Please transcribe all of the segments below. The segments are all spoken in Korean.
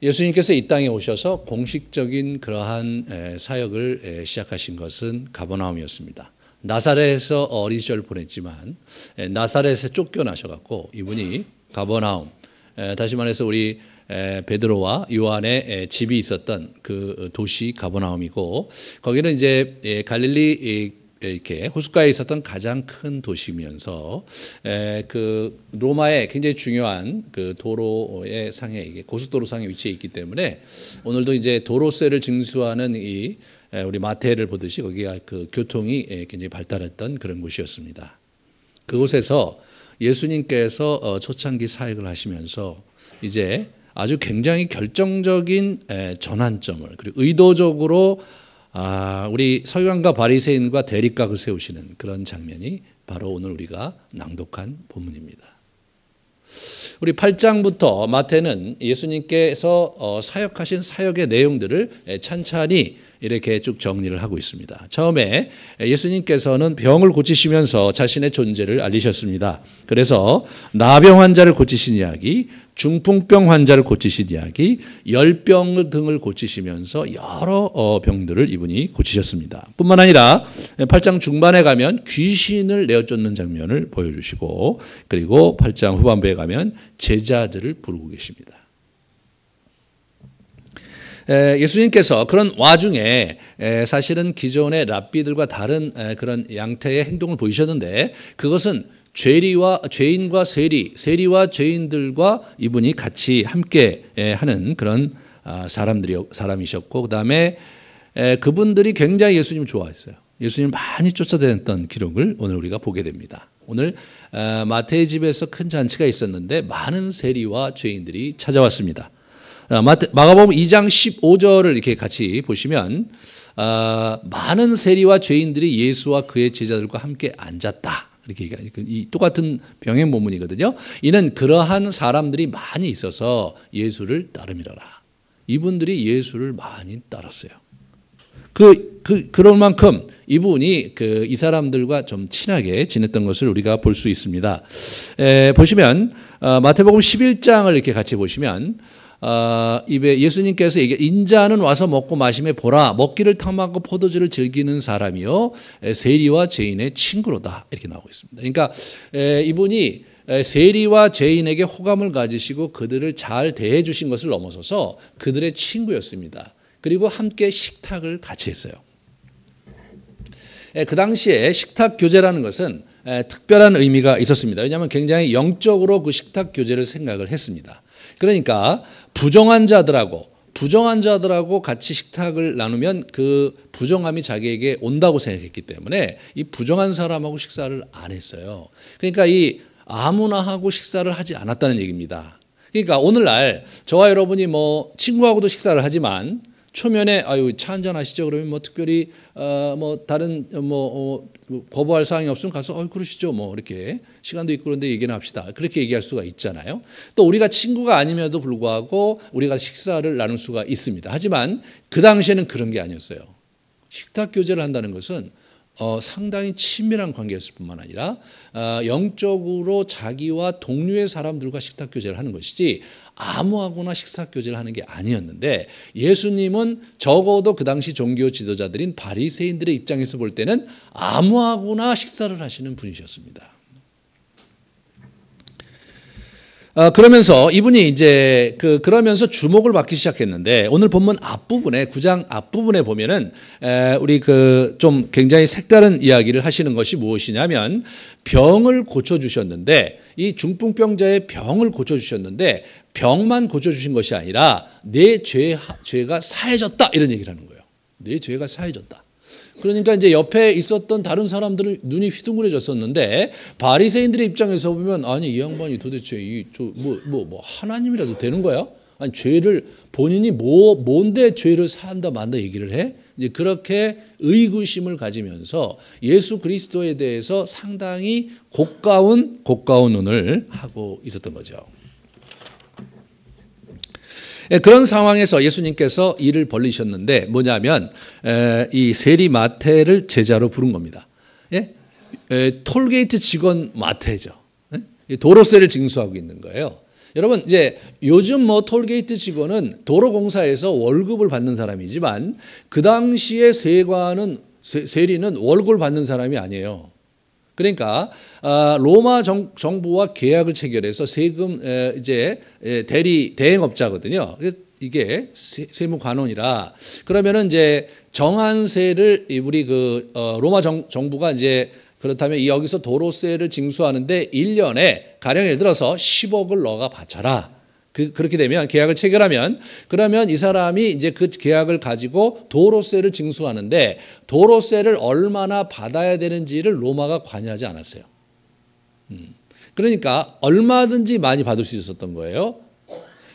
예수님께서 이 땅에 오셔서 공식적인 그러한 사역을 시작하신 것은 가버나움이었습니다. 나사렛에서 어린 시절 보냈지만 나사렛에 쫓겨나셔갖고 이분이 가버나움, 다시 말해서 우리 베드로와 요한의 집이 있었던 그 도시 가버나움이고, 거기는 이제 갈릴리 이렇게 호숫가에 있었던 가장 큰 도시면서 그 로마의 굉장히 중요한 그 도로의 상에, 이게 고속도로 상에 위치해 있기 때문에 오늘도 이제 도로세를 징수하는 이 우리 마태를 보듯이 거기가 그 교통이 굉장히 발달했던 그런 곳이었습니다. 그곳에서 예수님께서 초창기 사역을 하시면서 이제 아주 굉장히 결정적인 전환점을, 그리고 의도적으로 우리 서기관과 바리새인과 대립각을 세우시는 그런 장면이 바로 오늘 우리가 낭독한 본문입니다. 우리 8장부터 마태는 예수님께서 사역하신 사역의 내용들을 찬찬히 이렇게 쭉 정리를 하고 있습니다. 처음에 예수님께서는 병을 고치시면서 자신의 존재를 알리셨습니다. 그래서 나병 환자를 고치신 이야기, 중풍병 환자를 고치신 이야기, 열병 등을 고치시면서 여러 병들을 이분이 고치셨습니다. 뿐만 아니라 8장 중반에 가면 귀신을 내어쫓는 장면을 보여주시고, 그리고 8장 후반부에 가면 제자들을 부르고 계십니다. 예수님께서 그런 와중에 사실은 기존의 랍비들과 다른 그런 양태의 행동을 보이셨는데, 그것은 죄인과 세리와 죄인들과 이분이 같이 함께 하는 그런 사람이셨고, 그 다음에 그분들이 굉장히 예수님을 좋아했어요. 예수님을 많이 쫓아다녔던 기록을 오늘 우리가 보게 됩니다. 오늘 마태의 집에서 큰 잔치가 있었는데 많은 세리와 죄인들이 찾아왔습니다. 마가복음 2장 15절을 이렇게 같이 보시면 많은 세리와 죄인들이 예수와 그의 제자들과 함께 앉았다. 이렇게 이 똑같은 병행 본문이거든요. 이는 그러한 사람들이 많이 있어서 예수를 따름이라라. 이분들이 예수를 많이 따랐어요. 그럴 만큼 이분이 이 사람들과 좀 친하게 지냈던 것을 우리가 볼 수 있습니다. 보시면 마태복음 11장을 이렇게 같이 보시면 입에 예수님께서 인자는 와서 먹고 마시며 보라, 먹기를 탐하고 포도주를 즐기는 사람이요 세리와 죄인의 친구로다, 이렇게 나오고 있습니다. 그러니까 이분이 세리와 죄인에게 호감을 가지시고 그들을 잘 대해 주신 것을 넘어서서 그들의 친구였습니다. 그리고 함께 식탁을 같이 했어요. 그 당시에 식탁 교제라는 것은 특별한 의미가 있었습니다. 왜냐하면 굉장히 영적으로 그 식탁 교제를 생각을 했습니다. 그러니까 부정한 자들하고 같이 식탁을 나누면 그 부정함이 자기에게 온다고 생각했기 때문에 이 부정한 사람하고 식사를 안 했어요. 그러니까 이 아무나 하고 식사를 하지 않았다는 얘기입니다. 그러니까 오늘날 저와 여러분이 뭐 친구하고도 식사를 하지만 초면에 차 한잔 하시죠. 그러면 뭐 특별히 뭐 다른 거부할 사항이 없으면 가서 그러시죠. 뭐 이렇게 시간도 있고 그런데 얘기는 합시다. 그렇게 얘기할 수가 있잖아요. 또 우리가 친구가 아님에도 불구하고 우리가 식사를 나눌 수가 있습니다. 하지만 그 당시에는 그런 게 아니었어요. 식탁 교제를 한다는 것은 상당히 친밀한 관계였을 뿐만 아니라 영적으로 자기와 동료의 사람들과 식탁 교제를 하는 것이지 아무하고나 식탁 교제를 하는 게 아니었는데, 예수님은 적어도 그 당시 종교 지도자들인 바리새인들의 입장에서 볼 때는 아무하고나 식사를 하시는 분이셨습니다. 그러면서 이분이 이제 그러면서 주목을 받기 시작했는데, 오늘 본문 앞부분에 9장 앞부분에 보면은 우리 좀 굉장히 색다른 이야기를 하시는 것이 무엇이냐면, 병을 고쳐 주셨는데, 이 중풍병자의 병을 고쳐 주셨는데 병만 고쳐 주신 것이 아니라 내 죄가 사해졌다, 이런 얘기를 하는 거예요. 내 죄가 사해졌다. 그러니까 이제 옆에 있었던 다른 사람들은 눈이 휘둥그레졌었는데, 바리새인들의 입장에서 보면 아니 이 양반이 도대체 뭐 하나님이라도 되는 거야? 아니 죄를 본인이 뭔데 죄를 사한다 만다 얘기를 해? 이제 그렇게 의구심을 가지면서 예수 그리스도에 대해서 상당히 고가운 논을 하고 있었던 거죠. 그런 상황에서 예수님께서 일을 벌리셨는데 뭐냐면 이 세리 마태를 제자로 부른 겁니다. 톨게이트 직원 마태죠. 도로세를 징수하고 있는 거예요. 여러분 이제 요즘 뭐 톨게이트 직원은 도로공사에서 월급을 받는 사람이지만 그 당시에 세리는 월급을 받는 사람이 아니에요. 그러니까 로마 정부와 계약을 체결해서 세금 이제 대행업자거든요. 이게 세무관원이라 그러면은 이제 정한세를 우리 로마 정부가 이제 그렇다면 여기서 도로세를 징수하는데 1년에 가령 예를 들어서 10억을 너가 바쳐라. 그렇게 되면 계약을 체결하면 그러면 이 사람이 이제 그 계약을 가지고 도로세를 징수하는데 도로세를 얼마나 받아야 되는지를 로마가 관여하지 않았어요. 그러니까 얼마든지 많이 받을 수 있었던 거예요.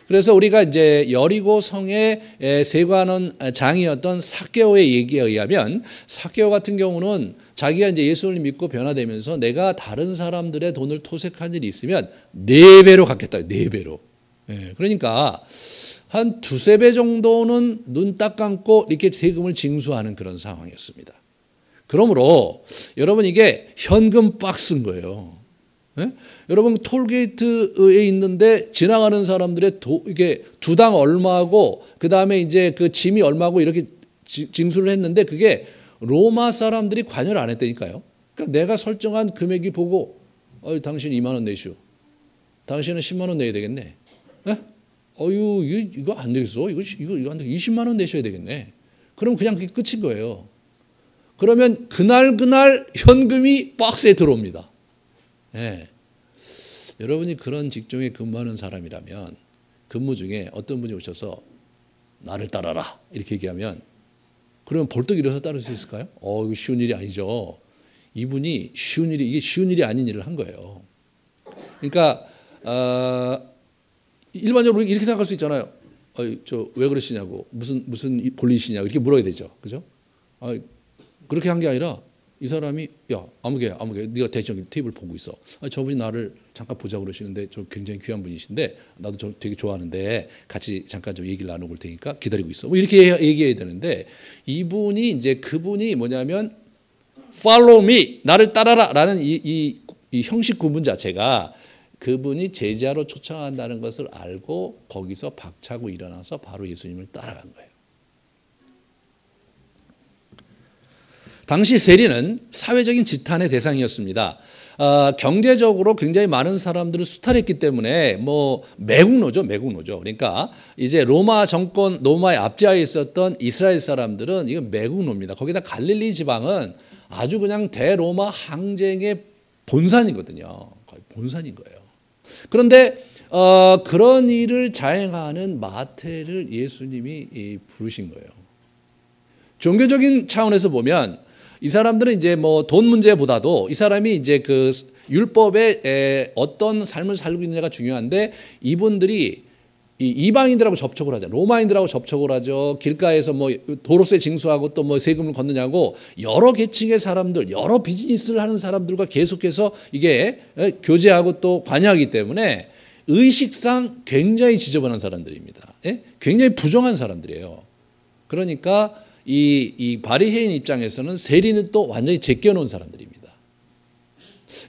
그래서 우리가 이제 여리고 성의 세관원 장이었던 삭개오의 얘기에 의하면 삭개오 같은 경우는 자기가 이제 예수를 믿고 변화되면서 내가 다른 사람들의 돈을 토색한 일이 있으면 4배로 갚겠다. 4배로. 그러니까 한 2-3배 정도는 눈 딱 감고 이렇게 세금을 징수하는 그런 상황이었습니다. 그러므로 여러분 이게 현금 박스인 거예요. 여러분 톨게이트에 있는데 지나가는 사람들의 이게 두당 얼마고 그 다음에 이제 그 짐이 얼마고 이렇게 징수를 했는데 그게 로마 사람들이 관여를 안 했다니까요. 그러니까 내가 설정한 금액이 보고 당신 2만 원 내시오. 당신은 10만 원 내야 되겠네. 이거 안 되겠어. 이거 안 돼. 20만 원 내셔야 되겠네. 그럼 그냥 그게 끝인 거예요. 그러면 그날 현금이 박스에 들어옵니다. 네. 여러분이 그런 직종에 근무하는 사람이라면 근무 중에 어떤 분이 오셔서 나를 따라라 이렇게 얘기하면 그러면 벌떡 일어서 따를 수 있을까요? 이거 쉬운 일이 아니죠. 이분이 이게 쉬운 일이 아닌 일을 한 거예요. 그러니까 일반적으로 이렇게 생각할 수 있잖아요. 저 왜 그러시냐고 무슨 볼일이시냐고 이렇게 물어야 되죠. 그죠? 그렇게 한 게 아니라 이 사람이 야 아무개 네가 대충 테이블 보고 있어. 저분이 나를 잠깐 보자 그러시는데 저 굉장히 귀한 분이신데 나도 저 되게 좋아하는데 같이 잠깐 좀 얘기를 나눠볼 테니까 기다리고 있어. 뭐 이렇게 얘기해야 되는데 이분이 이제 그분이 뭐냐면 follow me 나를 따라라라는 이 형식 구분 자체가 그분이 제자로 초청한다는 것을 알고 거기서 박차고 일어나서 바로 예수님을 따라간 거예요. 당시 세리는 사회적인 지탄의 대상이었습니다. 경제적으로 굉장히 많은 사람들을 수탈했기 때문에 뭐 매국노죠. 그러니까 이제 로마의 압제하에 있었던 이스라엘 사람들은 이건 매국노입니다. 거기다 갈릴리 지방은 아주 그냥 대로마 항쟁의 본산이거든요. 거의 본산인 거예요. 그런데 그런 일을 자행하는 마태를 예수님이 부르신 거예요. 종교적인 차원에서 보면 이 사람들은 이제 뭐 돈 문제보다도 이 사람이 이제 그 율법에 어떤 삶을 살고 있느냐가 중요한데 이분들이 이방인들하고 접촉을 하죠. 로마인들하고 접촉을 하죠. 길가에서 뭐 도로세 징수하고 또 뭐 세금을 걷느냐고 여러 계층의 사람들, 여러 비즈니스를 하는 사람들과 계속해서 이게 교제하고 또 관여하기 때문에 의식상 굉장히 지저분한 사람들입니다. 굉장히 부정한 사람들이에요. 그러니까 이 바리새인 입장에서는 세리는 또 완전히 제껴놓은 사람들입니다.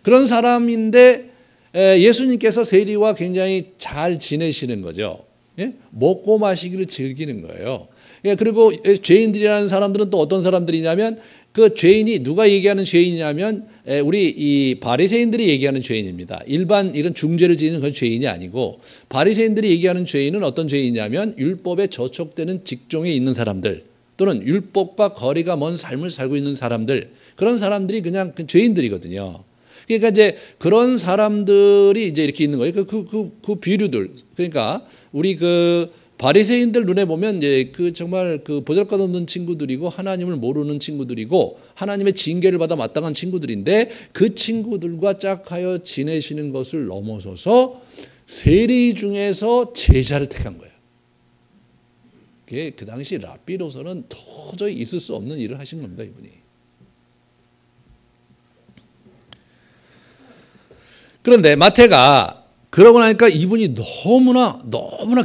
그런 사람인데 예수님께서 세리와 굉장히 잘 지내시는 거죠. 먹고 마시기를 즐기는 거예요. 그리고 죄인들이라는 사람들은 또 어떤 사람들이냐면 그 죄인이 누가 얘기하는 죄인이냐면 우리 이 바리새인들이 얘기하는 죄인입니다. 일반 이런 중죄를 지는 그런 죄인이 아니고 바리새인들이 얘기하는 죄인은 어떤 죄인이냐면 율법에 저촉되는 직종에 있는 사람들 또는 율법과 거리가 먼 삶을 살고 있는 사람들 그런 사람들이 그냥 죄인들이거든요. 그러니까 이제 그런 사람들이 이제 이렇게 있는 거예요. 그 비류들. 그러니까 우리 그 바리새인들 눈에 보면 이제 그 정말 그 보잘것없는 친구들이고 하나님을 모르는 친구들이고 하나님의 징계를 받아 마땅한 친구들인데 그 친구들과 짝하여 지내시는 것을 넘어서서 세리 중에서 제자를 택한 거예요. 그 당시 랍비로서는 도저히 있을 수 없는 일을 하신 겁니다, 이분이. 그런데 마태가 그러고 나니까 이분이 너무나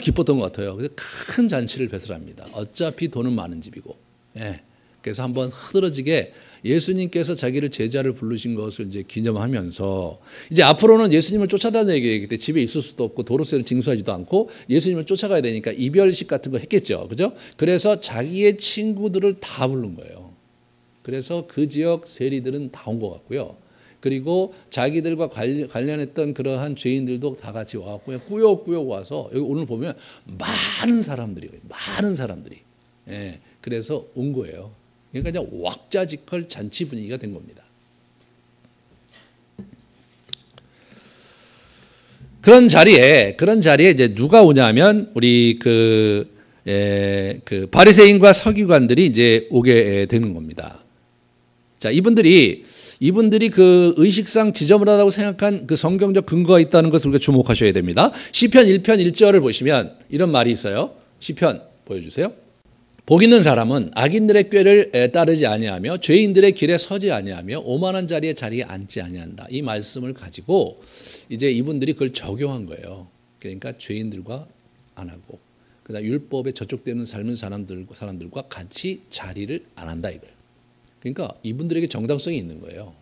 기뻤던 것 같아요. 그래서 큰 잔치를 배설합니다. 어차피 돈은 많은 집이고 그래서 한번 흐드러지게 예수님께서 자기를 제자를 부르신 것을 이제 기념하면서 이제 앞으로는 예수님을 쫓아다니기 때문에 집에 있을 수도 없고 도로세를 징수하지도 않고 예수님을 쫓아가야 되니까 이별식 같은 거 했겠죠. 그죠? 그래서 자기의 친구들을 다 부른 거예요. 그래서 그 지역 세리들은 다 온 것 같고요. 그리고 자기들과 관련했던 그러한 죄인들도 다 같이 와갖고 꾸역꾸역 와서 여기 오늘 보면 많은 사람들이 예, 그래서 온 거예요. 그러니까 이제 왁자지껄 잔치 분위기가 된 겁니다. 그런 자리에 이제 누가 오냐면 우리 그 바리새인과 서기관들이 이제 오게 되는 겁니다. 자, 이분들이 그 의식상 지저분하다고 생각한 그 성경적 근거가 있다는 것을 우리가 주목하셔야 됩니다. 시편 1편 1절을 보시면 이런 말이 있어요. 시편 보여주세요. 복 있는 사람은 악인들의 꾀를 따르지 아니하며 죄인들의 길에 서지 아니하며 오만한 자리에 앉지 아니한다. 이 말씀을 가지고 이제 이분들이 그걸 적용한 거예요. 그러니까 죄인들과 안 하고 그다음 율법에 저촉되는 삶은 사람들과 같이 자리를 안 한다 이거예요. 그러니까 이분들에게 정당성이 있는 거예요.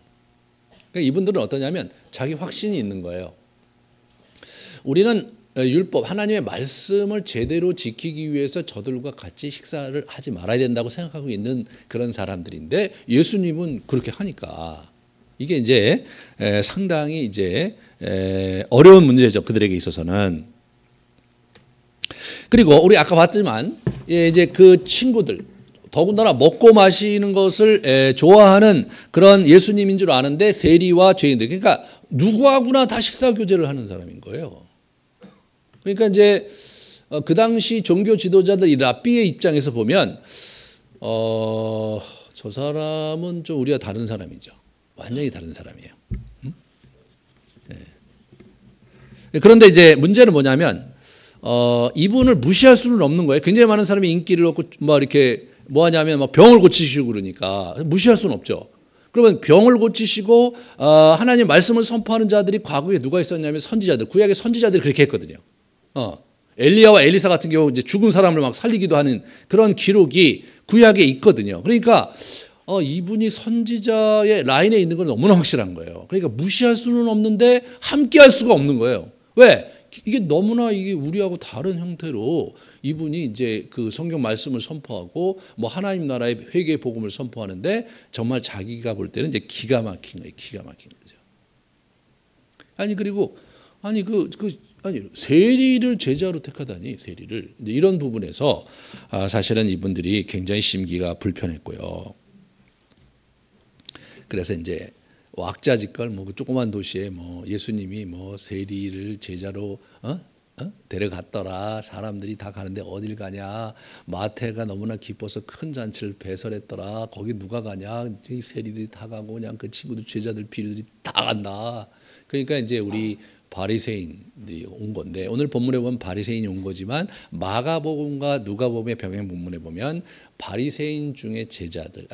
그러니까 이분들은 어떠냐면 자기 확신이 있는 거예요. 우리는 율법, 하나님의 말씀을 제대로 지키기 위해서 저들과 같이 식사를 하지 말아야 된다고 생각하고 있는 그런 사람들인데 예수님은 그렇게 하니까 이게 이제 상당히 이제 어려운 문제죠. 그들에게 있어서는. 그리고 우리 아까 봤지만 이제 그 친구들 더군다나 먹고 마시는 것을 좋아하는 그런 예수님인 줄 아는데 세리와 죄인들 그러니까 누구하고나 다 식사 교제를 하는 사람인 거예요. 그러니까 이제 그 당시 종교 지도자들 이 랍비의 입장에서 보면 저 사람은 좀 우리와 다른 사람이죠. 완전히 다른 사람이에요. 네. 그런데 이제 문제는 뭐냐면 이분을 무시할 수는 없는 거예요. 굉장히 많은 사람이 인기를 얻고 뭐 이렇게 뭐 하냐면 막 병을 고치시고 그러니까 무시할 수는 없죠. 그러면 병을 고치시고 하나님 말씀을 선포하는 자들이 과거에 누가 있었냐면 선지자들, 구약의 선지자들이 그렇게 했거든요. 엘리야와 엘리사 같은 경우 이제 죽은 사람을 막 살리기도 하는 그런 기록이 구약에 있거든요. 그러니까 이분이 선지자의 라인에 있는 건 너무나 확실한 거예요. 그러니까 무시할 수는 없는데 함께할 수가 없는 거예요. 왜? 이게 너무나 이게 우리하고 다른 형태로 이분이 이제 그 성경 말씀을 선포하고 뭐 하나님 나라의 회개의 복음을 선포하는데 정말 자기가 볼 때는 이제 기가 막힌 거예요. 기가 막힌 거죠. 아니 그리고 아니 세리를 제자로 택하다니 세리를 이런 부분에서 사실은 이분들이 굉장히 심기가 불편했고요. 그래서 이제 왁자지껄 뭐 조그만 도시에 뭐 예수님이 뭐 세리를 제자로 데려갔더라. 사람들이 다 가는데 어딜 가냐. 마태가 너무나 기뻐서 큰 잔치를 배설했더라. 거기 누가 가냐. 이 세리들이 다 가고 그냥 그 친구들 제자들 비류들이 다 간다. 그러니까 이제 우리 바리새인들이 온 건데 오늘 본문에 보면 바리새인이 온 거지만 마가복음과 누가복음의 병행 본문에 보면 바리새인 중에 제자들,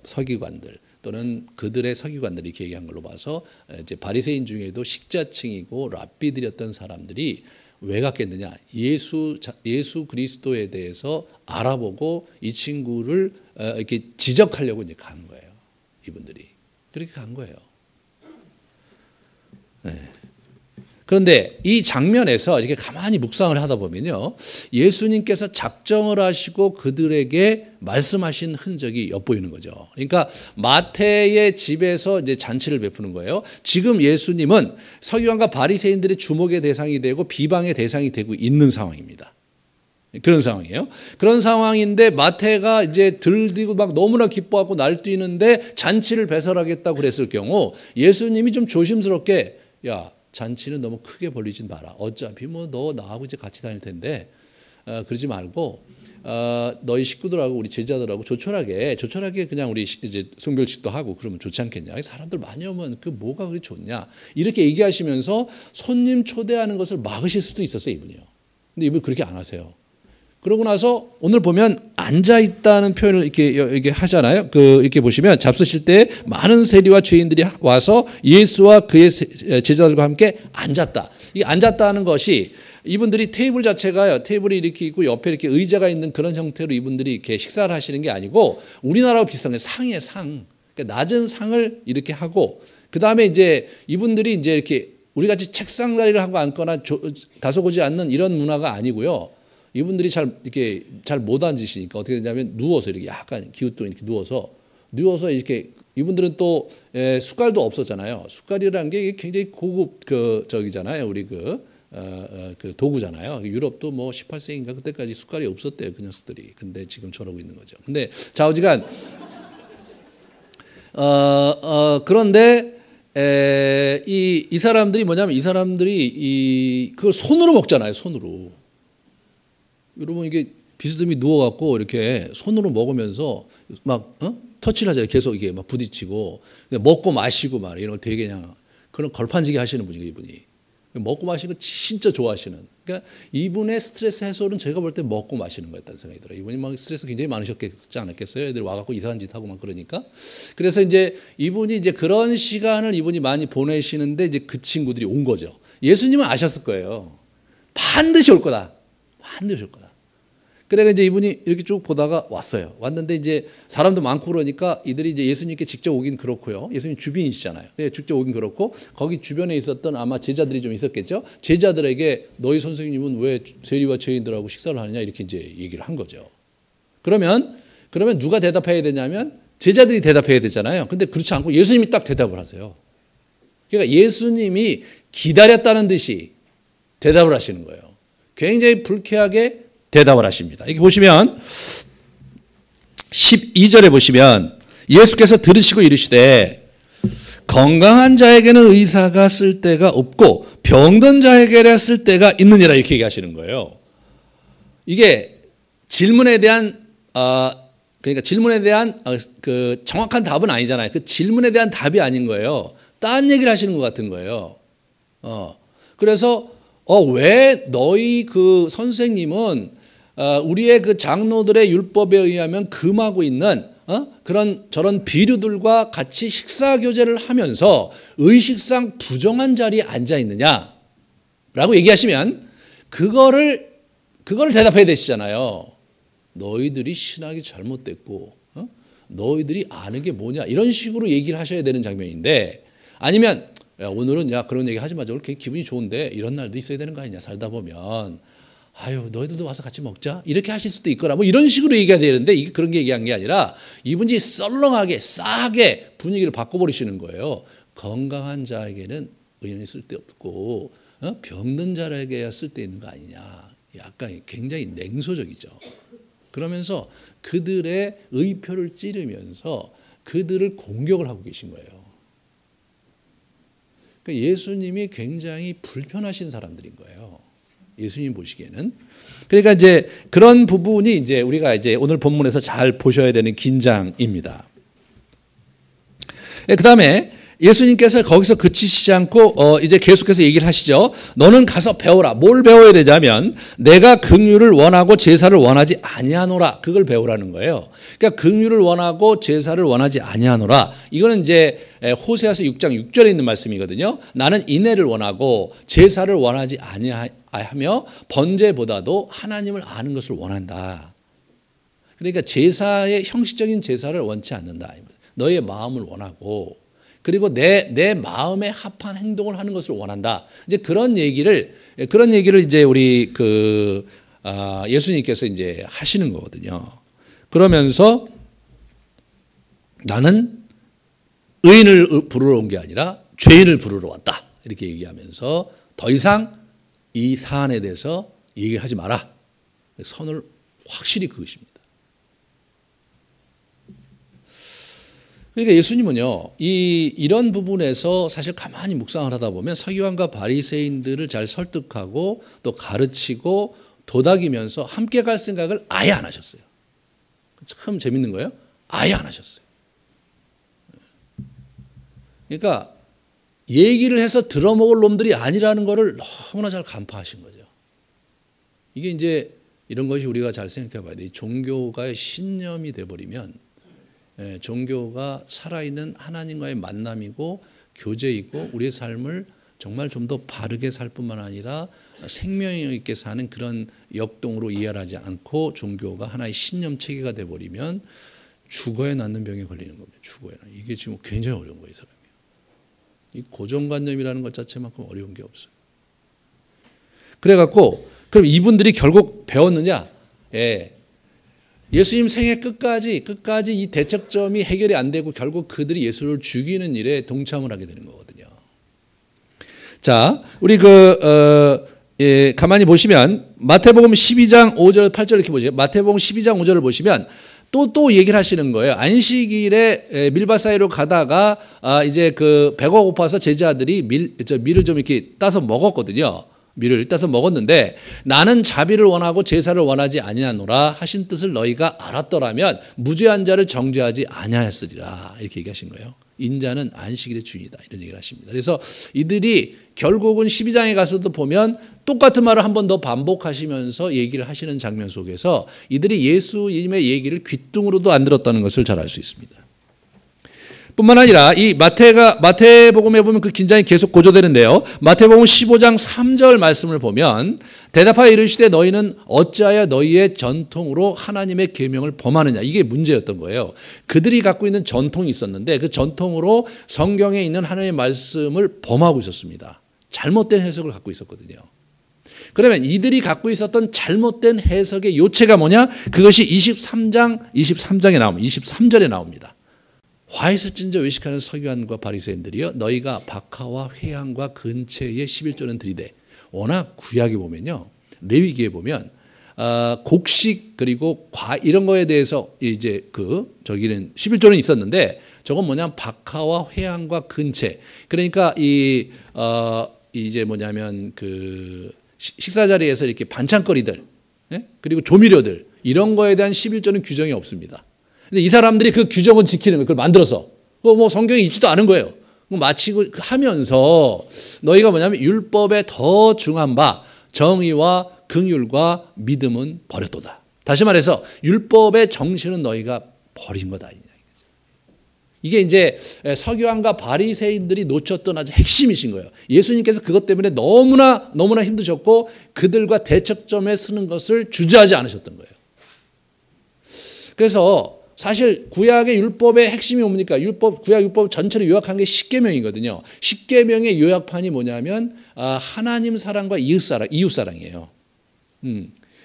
서기관들 또는 그들의 서기관들이 이렇게 얘기한 걸로 봐서 이제 바리새인 중에도 식자층이고 랍비들이었던 사람들이 왜 갔겠느냐? 예수 그리스도에 대해서 알아보고 이 친구를 이렇게 지적하려고 이제 간 거예요. 이분들이 그렇게 간 거예요. 네. 그런데 이 장면에서 이렇게 가만히 묵상을 하다 보면요. 예수님께서 작정을 하시고 그들에게 말씀하신 흔적이 엿보이는 거죠. 그러니까 마태의 집에서 이제 잔치를 베푸는 거예요. 지금 예수님은 서기관과 바리새인들의 주목의 대상이 되고 비방의 대상이 되고 있는 상황입니다. 그런 상황이에요. 그런 상황인데 마태가 이제 들뛰고 막 너무나 기뻐하고 날뛰는데 잔치를 배설하겠다고 그랬을 경우 예수님이 좀 조심스럽게 야, 잔치는 너무 크게 벌리지 마라. 어차피 뭐 너 나하고 이제 같이 다닐 텐데 그러지 말고 너희 식구들하고 우리 제자들하고 조촐하게 그냥 우리 이제 송별식도 하고 그러면 좋지 않겠냐. 사람들 많이 오면 그 뭐가 그렇게 좋냐. 이렇게 얘기하시면서 손님 초대하는 것을 막으실 수도 있었어요, 이분이요. 근데 이분 그렇게 안 하세요. 그러고 나서 오늘 보면 앉아 있다는 표현을 이렇게 하잖아요. 이렇게 보시면 잡수실 때 많은 세리와 죄인들이 와서 예수와 그의 제자들과 함께 앉았다. 이 앉았다는 것이 이분들이 테이블 자체가요. 테이블이 이렇게 있고 옆에 이렇게 의자가 있는 그런 형태로 이분들이 이렇게 식사를 하시는 게 아니고 우리나라와 비슷한 게 상이에요, 상. 그러니까 낮은 상을 이렇게 하고 그 다음에 이제 이분들이 이제 이렇게 우리 같이 책상 자리를 하고 앉거나 다소곳이 앉는 이런 문화가 아니고요. 이분들이 이렇게 잘 못 앉으시니까 어떻게 되냐면 누워서 이렇게 약간 기웃도 이렇게 누워서 이렇게 이분들은 또 숟갈도 없었잖아요. 숟갈이라는 게 굉장히 고급 저기잖아요. 우리 그 도구잖아요. 유럽도 뭐 18세기인가 그때까지 숟갈이 없었대요. 그 녀석들이. 근데 지금 저러고 있는 거죠. 근데 좌우지간 그런데 이 사람들이 뭐냐면 이 사람들이 그걸 손으로 먹잖아요. 손으로. 여러분 이게 비스듬히 누워갖고 이렇게 손으로 먹으면서 막 터치를 하잖아요. 계속 이게 막 부딪히고 먹고 마시고 막 이런 걸 되게 그냥 그런 걸판지게 하시는 분이에요. 이분이 먹고 마시는 거 진짜 좋아하시는. 그러니까 이분의 스트레스 해소는 제가 볼 때 먹고 마시는 거였다는 생각이 들어요. 이분이 막 스트레스 굉장히 많으셨지 않았겠어요? 애들 와갖고 이상한 짓 하고 막 그러니까. 그래서 이제 이분이 이제 그런 시간을 이분이 많이 보내시는데 이제 그 친구들이 온 거죠. 예수님은 아셨을 거예요. 반드시 올 거다. 반드시 올 거다. 그래서 이제 이분이 이렇게 쭉 보다가 왔어요. 왔는데 이제 사람도 많고 그러니까 이들이 이제 예수님께 직접 오긴 그렇고요. 예수님 주변이시잖아요. 직접 오긴 그렇고 거기 주변에 있었던 아마 제자들이 좀 있었겠죠. 제자들에게 너희 선생님은 왜 세리와 죄인들하고 식사를 하느냐 이렇게 이제 얘기를 한 거죠. 그러면 누가 대답해야 되냐면 제자들이 대답해야 되잖아요. 근데 그렇지 않고 예수님이 딱 대답을 하세요. 그러니까 예수님이 기다렸다는 듯이 대답을 하시는 거예요. 굉장히 불쾌하게 대답을 하십니다. 여기 보시면 12절에 보시면 예수께서 들으시고 이르시되 건강한 자에게는 의사가 쓸 데가 없고 병든 자에게나 쓸 데가 있느니라 이렇게 얘기하시는 거예요. 이게 질문에 대한 그러니까 질문에 대한 그 정확한 답은 아니잖아요. 그 질문에 대한 답이 아닌 거예요. 딴 얘기를 하시는 것 같은 거예요. 그래서 왜 너희 그 선생님은 우리의 그 장로들의 율법에 의하면 금하고 있는 그런 저런 비류들과 같이 식사 교제를 하면서 의식상 부정한 자리에 앉아 있느냐라고 얘기하시면 그거를 대답해야 되시잖아요. 너희들이 신학이 잘못됐고 너희들이 아는 게 뭐냐 이런 식으로 얘기를 하셔야 되는 장면인데 아니면 야, 오늘은 그런 얘기 하지 마. 오늘 기분이 좋은데 이런 날도 있어야 되는 거 아니냐 살다 보면 아유 너희들도 와서 같이 먹자 이렇게 하실 수도 있거나 뭐 이런 식으로 얘기가 되는데 이게 그런 게 얘기한 게 아니라 이분이 썰렁하게 싸하게 분위기를 바꿔버리시는 거예요. 건강한 자에게는 의연히 쓸데없고 병든 자에게야 쓸데있는 거 아니냐. 약간 굉장히 냉소적이죠. 그러면서 그들의 의표를 찌르면서 그들을 공격을 하고 계신 거예요. 그러니까 예수님이 굉장히 불편하신 사람들인 거예요. 예수님 보시기에는. 그러니까 이제 그런 부분이 이제 우리가 이제 오늘 본문에서 잘 보셔야 되는 긴장입니다. 그 다음에 예수님께서 거기서 그치시지 않고 이제 계속해서 얘기를 하시죠. 너는 가서 배워라. 뭘 배워야 되냐면 내가 긍휼을 원하고 제사를 원하지 아니하노라. 그걸 배우라는 거예요. 그러니까 긍휼을 원하고 제사를 원하지 아니하노라. 이거는 이제 호세아서 6장 6절에 있는 말씀이거든요. 나는 인애를 원하고 제사를 원하지 아니하며 번제보다도 하나님을 아는 것을 원한다. 그러니까 제사의 형식적인 제사를 원치 않는다. 너의 마음을 원하고 그리고 내 마음에 합한 행동을 하는 것을 원한다. 이제 그런 얘기를 이제 우리 예수님께서 이제 하시는 거거든요. 그러면서 나는 의인을 부르러 온 게 아니라 죄인을 부르러 왔다. 이렇게 얘기하면서 더 이상 이 사안에 대해서 얘기를 하지 마라. 선을 확실히 그으십니다. 그러니까 예수님은요, 이런 부분에서 사실 가만히 묵상을 하다 보면 서기관과 바리새인들을 잘 설득하고 또 가르치고 도닥이면서 함께 갈 생각을 아예 안 하셨어요. 참 재밌는 거예요. 아예 안 하셨어요. 그러니까 얘기를 해서 들어먹을 놈들이 아니라는 것을 너무나 잘 간파하신 거죠. 이게 이제 이런 것이 우리가 잘 생각해 봐야 돼. 종교가 신념이 돼버리면 종교가 살아있는 하나님과의 만남이고 교제이고 우리의 삶을 정말 좀 더 바르게 살 뿐만 아니라 생명 있게 사는 그런 역동으로 이해하지 않고 종교가 하나의 신념 체계가 돼버리면 죽어야 낫는 병에 걸리는 겁니다. 죽어야 낫는. 이게 지금 굉장히 어려운 거예요, 이 사람이. 이 고정관념이라는 것 자체만큼 어려운 게 없어요. 그래갖고 그럼 이분들이 결국 배웠느냐? 예수님 생애 끝까지 이 대척점이 해결이 안 되고 결국 그들이 예수를 죽이는 일에 동참을 하게 되는 거거든요. 자, 우리 가만히 보시면 마태복음 12장 5절 8절 이렇게 보세요. 마태복음 12장 5절을 보시면 또 얘기를 하시는 거예요. 안식일에 밀밭 사이로 가다가 이제 배가 고파서 제자들이 밀을 좀 이렇게 따서 먹었거든요. 밀을 따서 먹었는데 나는 자비를 원하고 제사를 원하지 아니하노라 하신 뜻을 너희가 알았더라면 무죄한 자를 정죄하지 아니하였으리라 이렇게 얘기하신 거예요. 인자는 안식일의 주인이다 이런 얘기를 하십니다. 그래서 이들이 결국은 12장에 가서도 보면 똑같은 말을 한 번 더 반복하시면서 얘기를 하시는 장면 속에서 이들이 예수님의 얘기를 귓등으로도 안 들었다는 것을 잘 알 수 있습니다. 뿐만 아니라 이 마태복음에 보면 그 긴장이 계속 고조되는데요. 마태복음 15장 3절 말씀을 보면 대답하여 이르시되 너희는 어찌하여 너희의 전통으로 하나님의 계명을 범하느냐. 이게 문제였던 거예요. 그들이 갖고 있는 전통이 있었는데 그 전통으로 성경에 있는 하나님의 말씀을 범하고 있었습니다. 잘못된 해석을 갖고 있었거든요. 그러면 이들이 갖고 있었던 잘못된 해석의 요체가 뭐냐? 그것이 23장에 나옵니다. 23절에 나옵니다. 화 있을진저 외식하는 서기관과 바리새인들이여 너희가 박하와 회향과 근체의 11조는 들이되. 워낙 구약에 보면요, 레위기에 보면 곡식 그리고 이런 거에 대해서 이제 저기는 11조는 있었는데 저건 뭐냐면 박하와 회향과 근체. 그러니까 이제 뭐냐면 식사 자리에서 이렇게 반찬거리들, 그리고 조미료들 이런 거에 대한 11조는 규정이 없습니다. 근데 이 사람들이 그 규정을 지키는 거예요. 그걸 만들어서. 뭐 성경에 있지도 않은 거예요. 마치고 하면서 너희가 뭐냐면 율법에 더 중한 바 정의와 긍휼과 믿음은 버렸도다. 다시 말해서 율법의 정신은 너희가 버린 거다. 이게 이제 서기관과 바리새인들이 놓쳤던 아주 핵심이신 거예요. 예수님께서 그것 때문에 너무나 힘드셨고 그들과 대척점에 서는 것을 주저하지 않으셨던 거예요. 그래서 사실 구약의 율법의 핵심이 뭡니까? 구약 율법 전체를 요약한 게 십계명이거든요. 십계명의 요약판이 뭐냐면 하나님 사랑과 이웃 사랑이에요.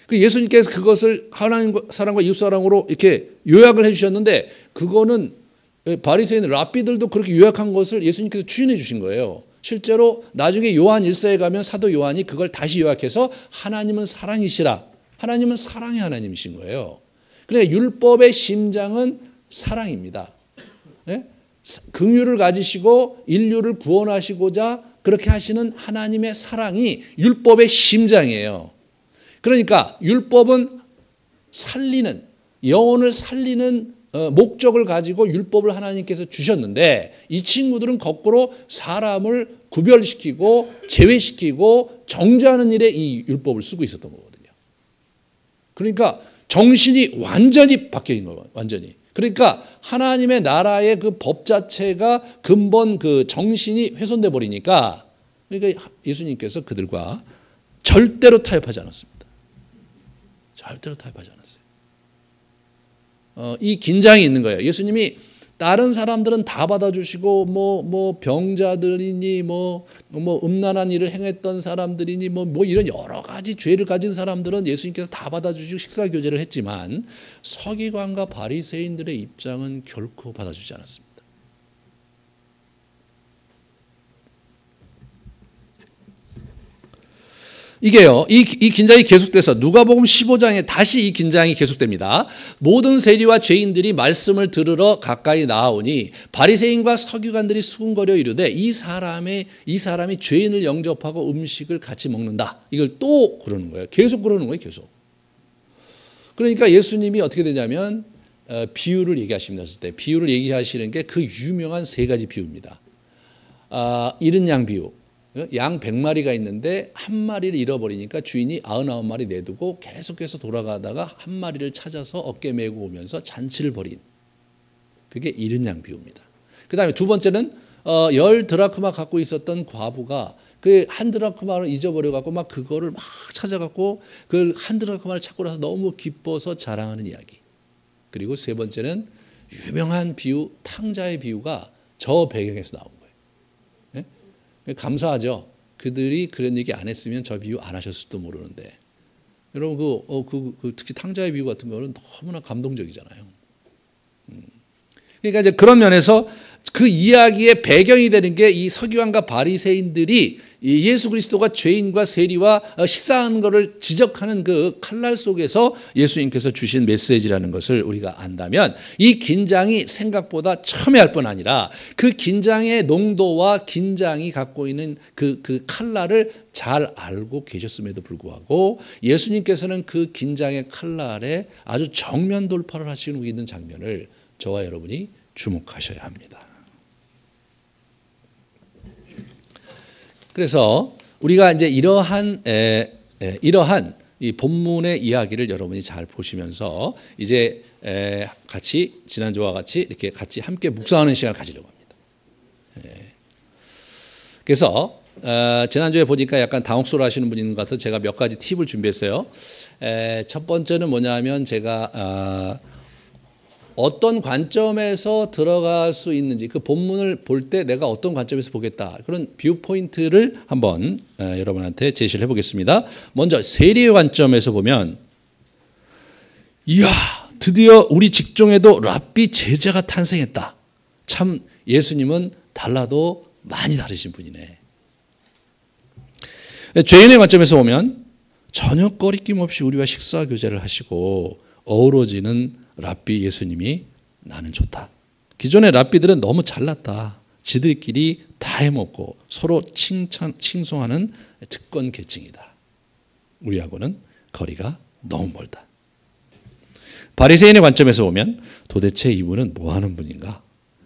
그 예수님께서 그것을 하나님 사랑과 이웃 사랑으로 이렇게 요약을 해주셨는데 그거는 바리새인 랍비들도 그렇게 요약한 것을 예수님께서 추인해 주신 거예요. 실제로 나중에 요한 1서에 가면 사도 요한이 그걸 다시 요약해서 하나님은 사랑이시라. 하나님은 사랑의 하나님이신 거예요. 그러니까 율법의 심장은 사랑입니다. 긍휼을 가지시고 인류를 구원하시고자 그렇게 하시는 하나님의 사랑이 율법의 심장이에요. 그러니까 율법은 살리는, 영혼을 살리는 목적을 가지고 율법을 하나님께서 주셨는데 이 친구들은 거꾸로 사람을 구별시키고 제외시키고 정죄하는 일에 이 율법을 쓰고 있었던 거거든요. 그러니까 정신이 완전히 바뀌어 있는 거예요. 완전히. 그러니까 하나님의 나라의 그 법 자체가 근본 그 정신이 훼손돼 버리니까 그러니까 예수님께서 그들과 절대로 타협하지 않았습니다. 절대로 타협하지 않았어요. 이 긴장이 있는 거예요. 예수님이 다른 사람들은 다 받아주시고 뭐 병자들이니 뭐 음란한 일을 행했던 사람들이니 뭐 이런 여러 가지 죄를 가진 사람들은 예수님께서 다 받아주시고 식사 교제를 했지만 서기관과 바리새인들의 입장은 결코 받아주지 않았습니다. 이게요, 이 긴장이 계속돼서 누가복음 15장에 다시 이 긴장이 계속됩니다. 모든 세리와 죄인들이 말씀을 들으러 가까이 나아오니 바리새인과 서기관들이 수군거려 이르되 이 사람이 죄인을 영접하고 음식을 같이 먹는다. 이걸 또 그러는 거예요. 계속 그러는 거예요, 계속. 그러니까 예수님이 어떻게 되냐면 비유를 얘기하십니다. 때 비유를 얘기하시는 게 그 유명한 세 가지 비유입니다. 잃은 양 비유, 양 100마리가 있는데 한 마리를 잃어버리니까 주인이 99마리 내두고 계속해서 돌아가다가 한 마리를 찾아서 어깨 메고 오면서 잔치를 벌인, 그게 잃은 양 비유입니다. 그 다음에 두 번째는 10드라크마 갖고 있었던 과부가 그 한 드라크마를 잊어버려갖고 막 그거를 막 찾아갖고 그 한 드라크마를 찾고 나서 너무 기뻐서 자랑하는 이야기. 그리고 세 번째는 유명한 비유, 탕자의 비유가 저 배경에서 나온 거예요. 예? 감사하죠. 그들이 그런 얘기 안 했으면 저 비유 안 하셨을지도 모르는데, 여러분 특히 탕자의 비유 같은 거는 너무나 감동적이잖아요. 그러니까 이제 그런 면에서 그 이야기의 배경이 되는 게 이 서기관과 바리새인들이 예수 그리스도가 죄인과 세리와 식사하는 것을 지적하는 그 칼날 속에서 예수님께서 주신 메시지라는 것을 우리가 안다면, 이 긴장이 생각보다 첨예할 뿐 아니라 그 긴장의 농도와 긴장이 갖고 있는 그 칼날을 잘 알고 계셨음에도 불구하고 예수님께서는 그 긴장의 칼날에 아주 정면 돌파를 하시고 있는 장면을 저와 여러분이 주목하셔야 합니다. 그래서 우리가 이제 이러한 이 본문의 이야기를 여러분이 잘 보시면서 이제 같이 지난주와 같이 이렇게 같이 함께 묵상하는 시간을 가지려고 합니다. 그래서 지난주에 보니까 약간 당혹스러워 하시는 분이 있는 것 같아서 제가 몇 가지 팁을 준비했어요. 첫 번째는 뭐냐면 제가 어떤 관점에서 들어갈 수 있는지, 그 본문을 볼 때 내가 어떤 관점에서 보겠다, 그런 뷰 포인트를 한번 여러분한테 제시를 해보겠습니다. 먼저 세리의 관점에서 보면, 이야, 드디어 우리 직종에도 랍비 제자가 탄생했다. 참 예수님은 달라도 많이 다르신 분이네. 죄인의 관점에서 보면 전혀 꺼리낌 없이 우리와 식사 교제를 하시고 어우러지는 랍비 예수님이 나는 좋다. 기존의 랍비들은 너무 잘났다. 지들끼리 다 해먹고 서로 칭송하는 특권 계층이다. 우리하고는 거리가 너무 멀다. 바리새인의 관점에서 보면 도대체 이분은 뭐 하는 분인가?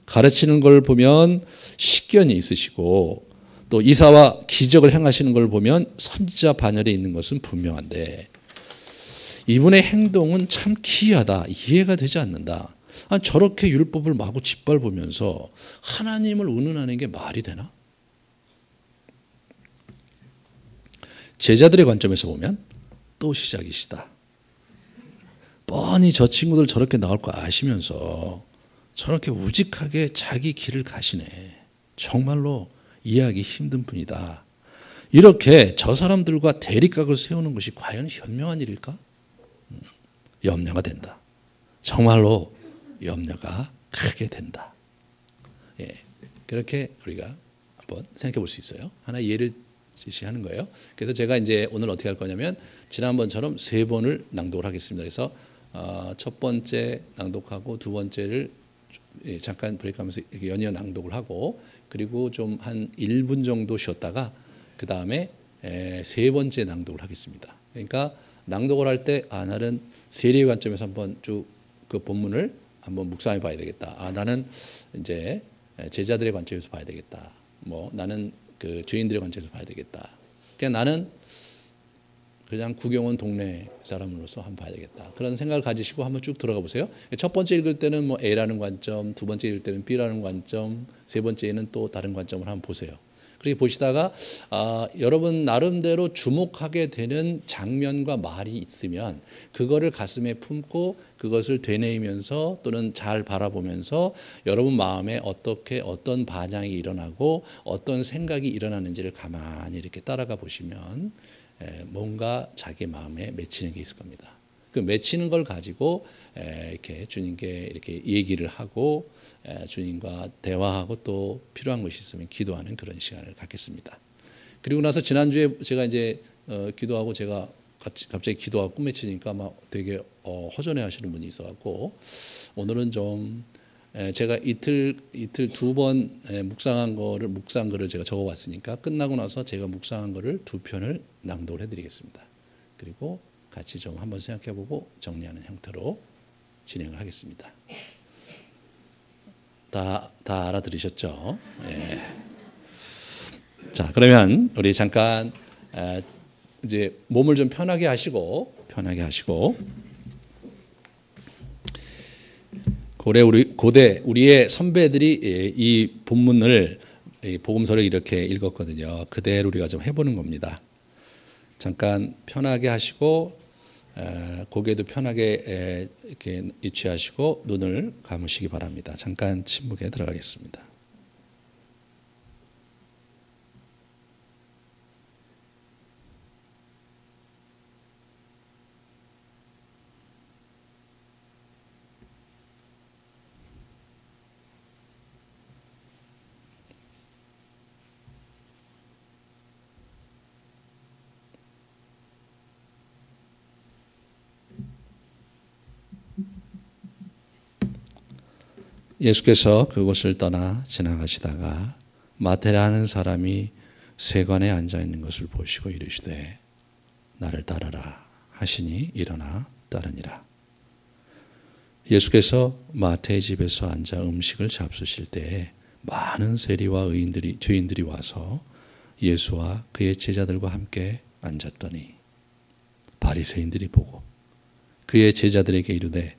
가르치는 걸 보면 식견이 있으시고 또 이사와 기적을 행하시는 걸 보면 선지자 반열에 있는 것은 분명한데 이분의 행동은 참 기이하다. 이해가 되지 않는다. 저렇게 율법을 마구 짓밟으면서 하나님을 운운하는 게 말이 되나? 제자들의 관점에서 보면 또 시작이시다. 뻔히 저 친구들 저렇게 나올 거 아시면서 저렇게 우직하게 자기 길을 가시네. 정말로 이해하기 힘든 분이다. 이렇게 저 사람들과 대립각을 세우는 것이 과연 현명한 일일까? 염려가 된다. 정말로 염려가 크게 된다. 예, 그렇게 우리가 한번 생각해 볼 수 있어요. 하나 예를 제시하는 거예요. 그래서 제가 이제 오늘 어떻게 할 거냐면 지난번처럼 3번을 낭독을 하겠습니다. 그래서 첫 번째 낭독하고 두 번째를 잠깐 브레이크하면서 연이어 낭독을 하고, 그리고 좀 한 1분 정도 쉬었다가 그 다음에 세 번째 낭독을 하겠습니다. 그러니까 낭독을 할 때 나는 세리의 관점에서 한번 쭉 그 본문을 한번 묵상해 봐야 되겠다. 나는 이제 제자들의 관점에서 봐야 되겠다. 뭐 나는 그 죄인들의 관점에서 봐야 되겠다. 그냥 나는 그냥 구경 온 동네 사람으로서 한번 봐야 되겠다. 그런 생각을 가지시고 한번 쭉 들어가 보세요. 첫 번째 읽을 때는 뭐 A라는 관점, 두 번째 읽을 때는 B라는 관점, 세 번째는 또 다른 관점을 한번 보세요. 그렇게 보시다가 여러분 나름대로 주목하게 되는 장면과 말이 있으면 그거를 가슴에 품고 그것을 되뇌이면서 또는 잘 바라보면서 여러분 마음에 어떤 반향이 일어나고 어떤 생각이 일어나는지를 가만히 이렇게 따라가 보시면 뭔가 자기 마음에 맺히는 게 있을 겁니다. 그 맺히는 걸 가지고 이렇게 주님께 이렇게 얘기를 하고 주님과 대화하고 또 필요한 것이 있으면 기도하는 그런 시간을 갖겠습니다. 그리고 나서 지난주에 제가 이제 기도하고 제가 갑자기 기도하고 꿈 맺히니까 막 되게 허전해 하시는 분이 있어갖고 오늘은 좀 제가 이틀 2번 묵상한 거를 묵상글을 제가 적어왔으니까 끝나고 나서 제가 묵상한 거를 2편을 낭독을 해드리겠습니다. 그리고 같이 좀 한번 생각해보고 정리하는 형태로 진행을 하겠습니다. 다 알아들으셨죠? 예. 자, 그러면 우리 잠깐 이제 몸을 좀 편하게 하시고 고대 우리의 선배들이 이 본문을 이 복음서를 이렇게 읽었거든요. 그대로 우리가 좀 해보는 겁니다. 잠깐 편하게 하시고 고개도 편하게 이렇게 위치하시고 눈을 감으시기 바랍니다. 잠깐 침묵에 들어가겠습니다. 예수께서 그곳을 떠나 지나가시다가 마태라 하는 사람이 세관에 앉아 있는 것을 보시고 이르시되 나를 따르라 하시니 일어나 따르니라. 예수께서 마태의 집에서 앉아 음식을 잡수실 때에 많은 세리와 죄인들이 와서 예수와 그의 제자들과 함께 앉았더니 바리새인들이 보고 그의 제자들에게 이르되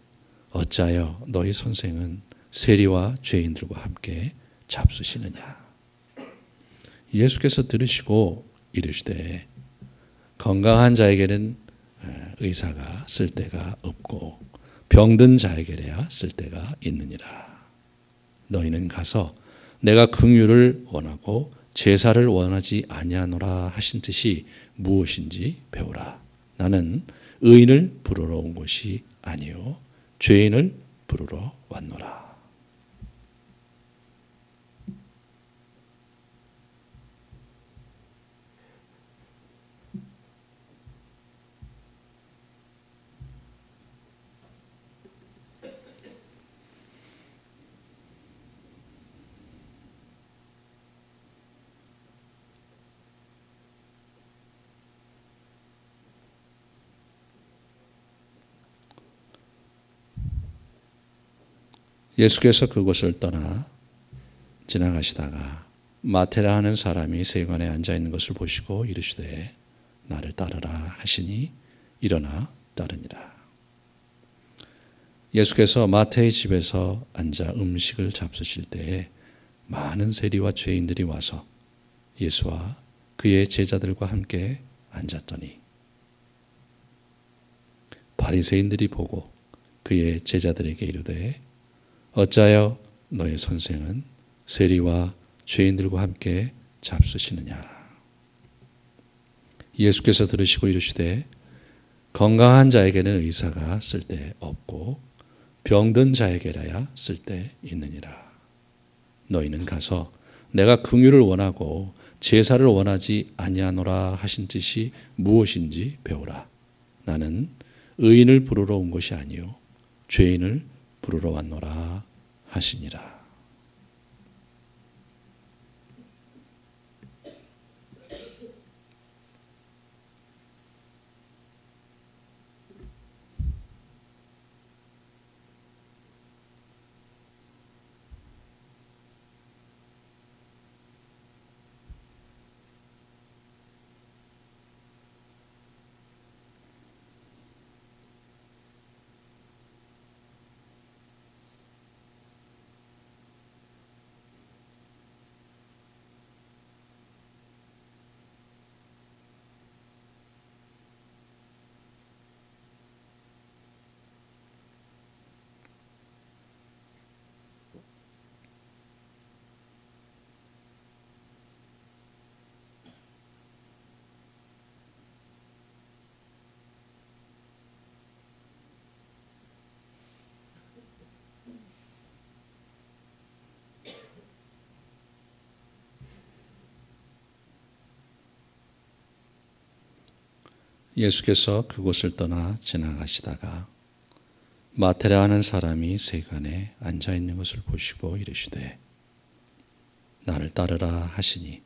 어찌하여 너희 선생은 세리와 죄인들과 함께 잡수시느냐. 예수께서 들으시고 이르시되 건강한 자에게는 의사가 쓸 데가 없고 병든 자에게야 쓸 데가 있느니라. 너희는 가서 내가 긍휼을 원하고 제사를 원하지 아니하노라 하신 뜻이 무엇인지 배우라. 나는 의인을 부르러 온 것이 아니요 죄인을 부르러 왔노라. 예수께서 그곳을 떠나 지나가시다가 마태라 하는 사람이 세관에 앉아 있는 것을 보시고 이르시되 나를 따르라 하시니 일어나 따르니라. 예수께서 마태의 집에서 앉아 음식을 잡수실 때에 많은 세리와 죄인들이 와서 예수와 그의 제자들과 함께 앉았더니 바리새인들이 보고 그의 제자들에게 이르되 어찌하여 너의 선생은 세리와 죄인들과 함께 잡수시느냐. 예수께서 들으시고 이르시되 건강한 자에게는 의사가 쓸 데 없고 병든 자에게라야 쓸 데 있느니라. 너희는 가서 내가 긍휼을 원하고 제사를 원하지 아니하노라 하신 뜻이 무엇인지 배우라. 나는 의인을 부르러 온 것이 아니요 죄인을 부르러 왔노라 하시니라. 예수께서 그곳을 떠나 지나가시다가 마태라 하는 사람이 세간에 앉아 있는 것을 보시고 이르시되 나를 따르라 하시니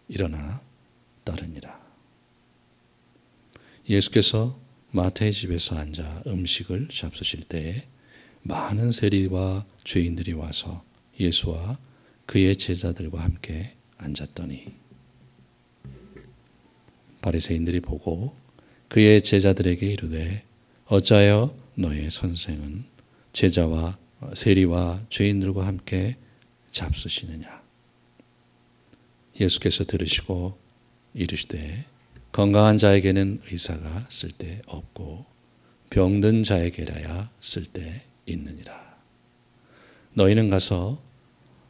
일어나 따르니라. 예수께서 마태의 집에서 앉아 음식을 잡수실 때에 많은 세리와 죄인들이 와서 예수와 그의 제자들과 함께 앉았더니 바리새인들이 보고 그의 제자들에게 이르되 어찌하여 너의 선생은 제자와 세리와 죄인들과 함께 잡수시느냐. 예수께서 들으시고 이르시되 건강한 자에게는 의사가 쓸데 없고 병든 자에게라야 쓸데 있느니라. 너희는 가서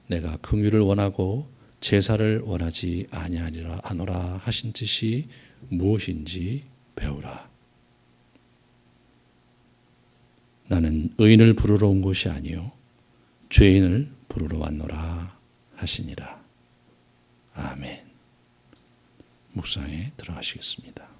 내가 긍휼을 원하고 제사를 원하지 아니하노라 하신 뜻이 무엇인지 배우라. 나는 의인을 부르러 온 것이 아니요 죄인을 부르러 왔노라 하시니라. 아멘. 묵상에 들어가시겠습니다.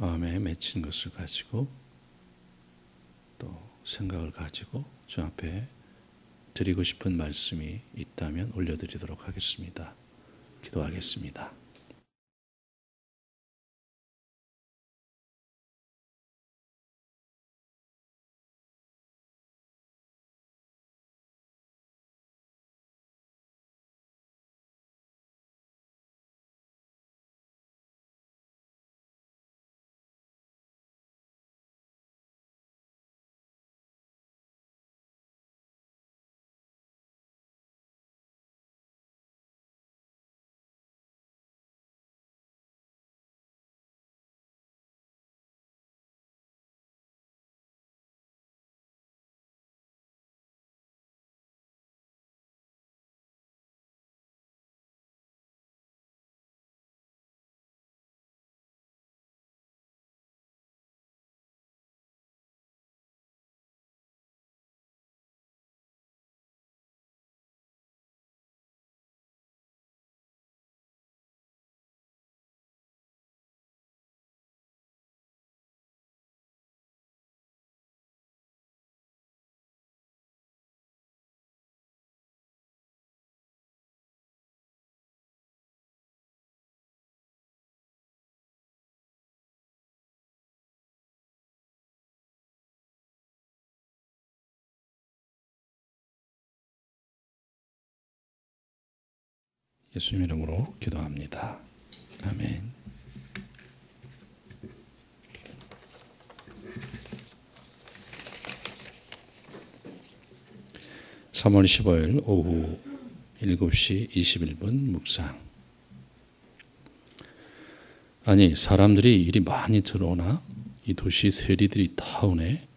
마음에 맺힌 것을 가지고 또 생각을 가지고 주 앞에 드리고 싶은 말씀이 있다면 올려드리도록 하겠습니다. 기도하겠습니다. 예수님 이름으로 기도합니다. 아멘. 3월 15일 오후 7시 21분 묵상. 아니, 사람들이 일이 많이 들어오나? 이 도시 세리들이 다 오네?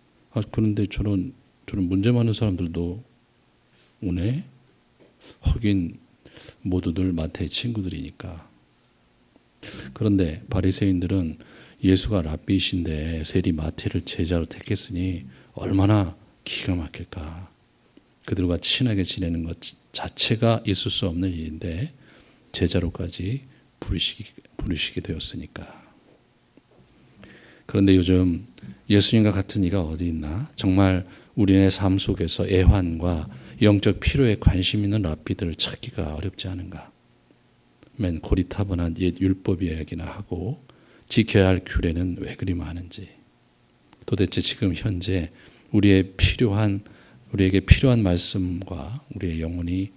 그런데 저런 문제 많은 사람들도 오네? 하긴 모두들 마태의 친구들이니까. 그런데 바리새인들은 예수가 랍비이신데 세리 마태를 제자로 택했으니 얼마나 기가 막힐까. 그들과 친하게 지내는 것 자체가 있을 수 없는 일인데 제자로까지 부르시게 되었으니까. 그런데 요즘 예수님과 같은 이가 어디 있나? 정말 우리네 삶 속에서 애환과 영적 필요에 관심 있는 랍비들을 찾기가 어렵지 않은가? 맨 고리타분한 옛 율법 이야기나 하고 지켜야 할 규례는 왜 그리 많은지, 도대체 지금 현재 우리에게 필요한 말씀과 우리의 영혼이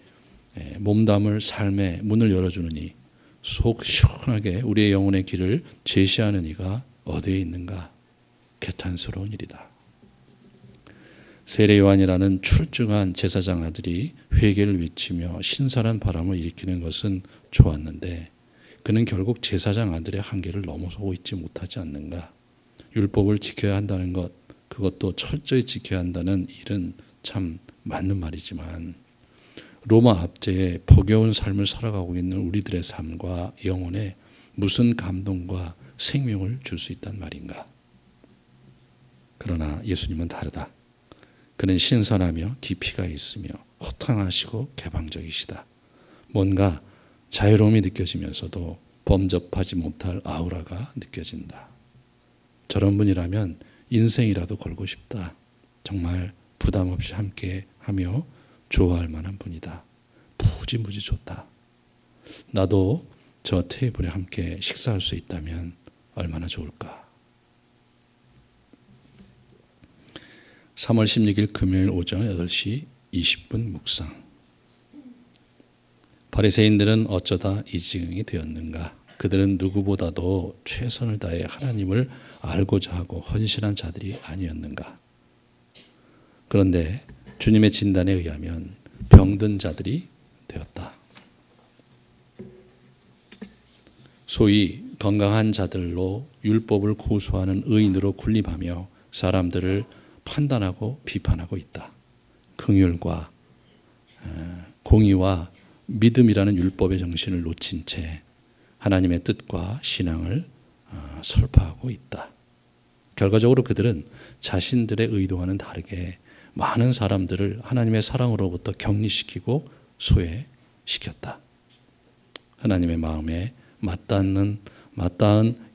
몸담을 삶의 문을 열어주는 이, 속 시원하게 우리의 영혼의 길을 제시하는 이가 어디에 있는가? 개탄스러운 일이다. 세례 요한이라는 출중한 제사장 아들이 회개를 외치며 신선한 바람을 일으키는 것은 좋았는데 그는 결국 제사장 아들의 한계를 넘어서고 있지 못하지 않는가? 율법을 지켜야 한다는 것, 그것도 철저히 지켜야 한다는 일은 참 맞는 말이지만 로마 압제에 버거운 삶을 살아가고 있는 우리들의 삶과 영혼에 무슨 감동과 생명을 줄 수 있단 말인가? 그러나 예수님은 다르다. 그는 신선하며 깊이가 있으며 호탕하시고 개방적이시다. 뭔가 자유로움이 느껴지면서도 범접하지 못할 아우라가 느껴진다. 저런 분이라면 인생이라도 걸고 싶다. 정말 부담 없이 함께 하며 좋아할 만한 분이다. 무지무지 좋다. 나도 저 테이블에 함께 식사할 수 있다면 얼마나 좋을까. 3월 16일 금요일 오전 8시 20분 묵상. 바리새인들은 어쩌다 이 지경이 되었는가? 그들은 누구보다도 최선을 다해 하나님을 알고자 하고 헌신한 자들이 아니었는가? 그런데 주님의 진단에 의하면 병든 자들이 되었다. 소위 건강한 자들로 율법을 고수하는 의인으로 군림하며 사람들을 판단하고 비판하고 있다. 긍휼과 공의와 믿음이라는 율법의 정신을 놓친 채 하나님의 뜻과 신앙을 설파하고 있다. 결과적으로 그들은 자신들의 의도와는 다르게 많은 사람들을 하나님의 사랑으로부터 격리시키고 소외시켰다. 하나님의 마음에 맞닿은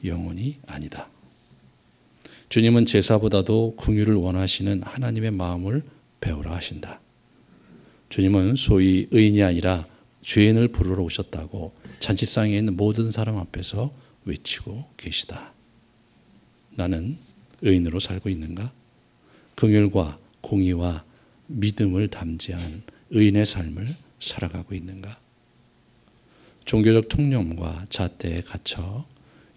영혼이 아니다. 주님은 제사보다도 긍휼을 원하시는 하나님의 마음을 배우라 하신다. 주님은 소위 의인이 아니라 죄인을 부르러 오셨다고 잔치상에 있는 모든 사람 앞에서 외치고 계시다. 나는 의인으로 살고 있는가? 긍휼과 공의와 믿음을 담지한 의인의 삶을 살아가고 있는가? 종교적 통념과 잣대에 갇혀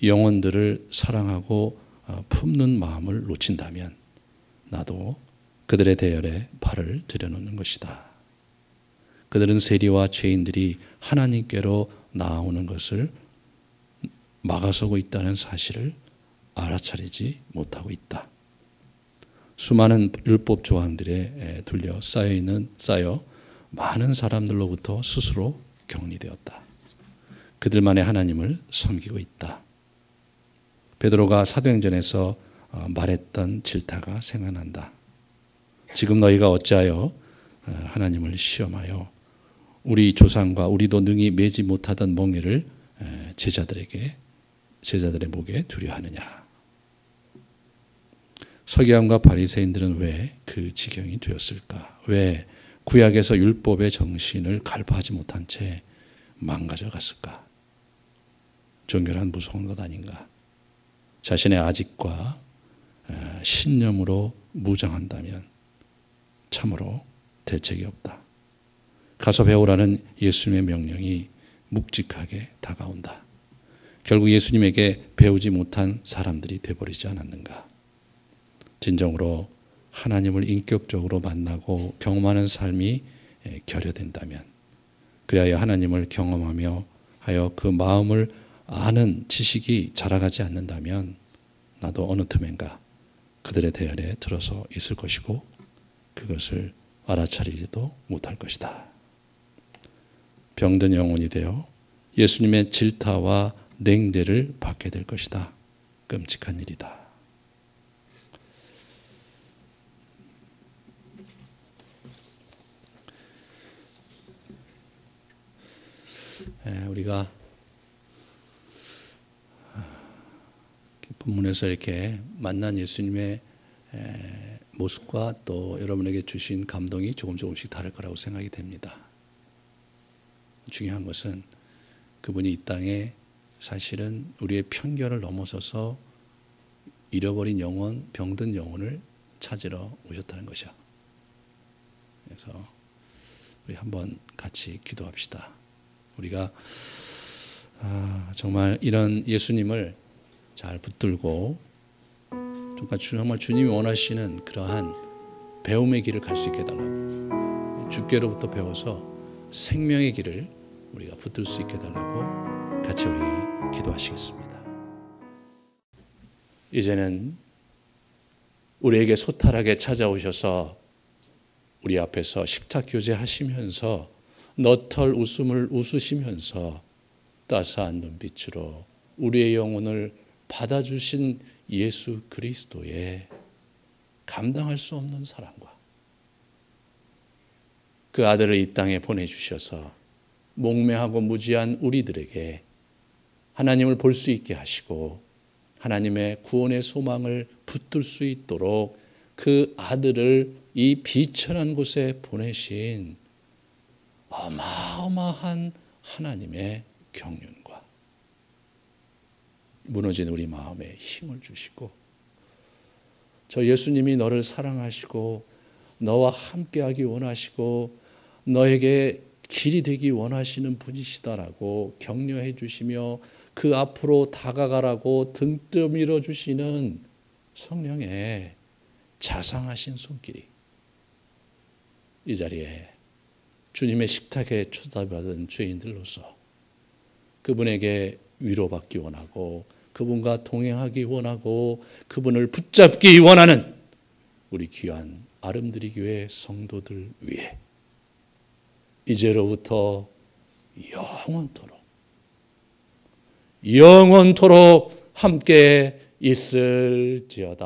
영혼들을 사랑하고 품는 마음을 놓친다면 나도 그들의 대열에 발을 들여놓는 것이다. 그들은 세리와 죄인들이 하나님께로 나아오는 것을 막아서고 있다는 사실을 알아차리지 못하고 있다. 수많은 율법 조항들에 쌓여 많은 사람들로부터 스스로 격리되었다. 그들만의 하나님을 섬기고 있다. 베드로가 사도행전에서 말했던 질타가 생각난다. 지금 너희가 어찌하여 하나님을 시험하여 우리 조상과 우리도 능히 매지 못하던 멍에를 제자들의 목에 두려 하느냐. 서기관과 바리새인들은 왜 그 지경이 되었을까? 왜 구약에서 율법의 정신을 갈파하지 못한 채 망가져 갔을까? 종교란 무서운 것 아닌가? 자신의 아직과 신념으로 무장한다면 참으로 대책이 없다. 가서 배우라는 예수님의 명령이 묵직하게 다가온다. 결국 예수님에게 배우지 못한 사람들이 되어버리지 않았는가. 진정으로 하나님을 인격적으로 만나고 경험하는 삶이 결여된다면, 그리하여 하나님을 경험하며 하여 그 마음을 아는 지식이 자라가지 않는다면 나도 어느 틈엔가 그들의 대열에 들어서 있을 것이고 그것을 알아차리지도 못할 것이다. 병든 영혼이 되어 예수님의 질타와 냉대를 받게 될 것이다. 끔찍한 일이다. 우리가 본문에서 이렇게 만난 예수님의 모습과 또 여러분에게 주신 감동이 조금씩 다를 거라고 생각이 됩니다. 중요한 것은 그분이 이 땅에 사실은 우리의 편견을 넘어서서 잃어버린 영혼, 병든 영혼을 찾으러 오셨다는 것이야. 그래서 우리 한번 같이 기도합시다. 우리가 정말 이런 예수님을 잘 붙들고 정말 주님이 원하시는 그러한 배움의 길을 갈 수 있게 해달라고, 주께로부터 배워서 생명의 길을 우리가 붙들 수 있게 해달라고 같이 우리 기도하시겠습니다. 이제는 우리에게 소탈하게 찾아오셔서 우리 앞에서 식탁 교제하시면서 너털 웃음을 웃으시면서 따스한 눈빛으로 우리의 영혼을 받아주신 예수 그리스도의 감당할 수 없는 사랑과 그 아들을 이 땅에 보내주셔서 몽매하고 무지한 우리들에게 하나님을 볼 수 있게 하시고 하나님의 구원의 소망을 붙들 수 있도록 그 아들을 이 비천한 곳에 보내신 어마어마한 하나님의 경륜과 무너진 우리 마음에 힘을 주시고, 저 예수님이 너를 사랑하시고 너와 함께하기 원하시고 너에게 길이 되기 원하시는 분이시다라고 격려해 주시며 그 앞으로 다가가라고 등 떠밀어 주시는 성령의 자상하신 손길이 이 자리에 주님의 식탁에 초대받은 죄인들로서 그분에게 위로받기 원하고 그분과 동행하기 원하고 그분을 붙잡기 원하는 우리 귀한 아름드리 교회 성도들 위해 이제로부터 영원토록 함께 있을지어다.